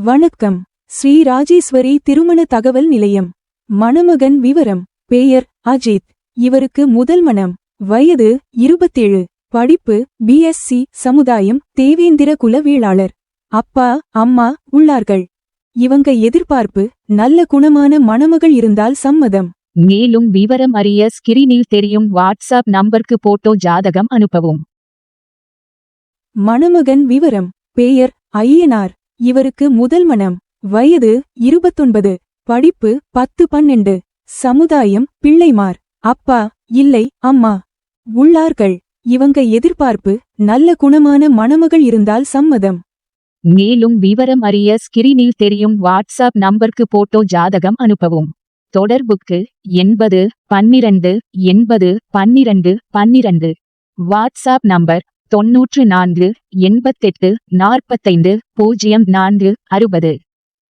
வணக்கம். ஸ்ரீ ராஜேஸ்வரி திருமண தகவல் நிலையம். மணமகன் விவரம்: பெயர் அஜித். இவருக்கு முதல் மணம். வயது 27. படிப்பு BSc சமுதாயம், தேவேந்திர குல வேளாளர். அப்பா அம்மா உள்ளார்கள். இவங்க எதிர்பார்ப்பு: நல்ல குணமான மணமகள் இருந்தால் சம்மதம். மேலும் விவரம் அறிய ஸ்கிரீனில் தெரியும் வாட்ஸ்அப் நம்பருக்கு போட்டோ ஜாதகம் அனுப்பவும். மணமகன் விவரம்: பெயர் ஐயனார். இவருக்கு முதல் மணம். வயது 29. படிப்பு 10-12. சமுதாயம் பிள்ளைமார். அப்பா இல்லை, அம்மா உள்ளார்கள். இவங்க எதிர்பார்ப்பு: நல்ல குணமான மணமகள் இருந்தால் சம்மதம். மேலும் விவரம் அறிய ஸ்கிரீனில் தெரியும் வாட்ஸ்அப் நம்பருக்கு போட்டோ ஜாதகம் அனுப்பவும். தொடர்புக்கு 80 12 80 12 12. WhatsApp number 94 88 45 04 60.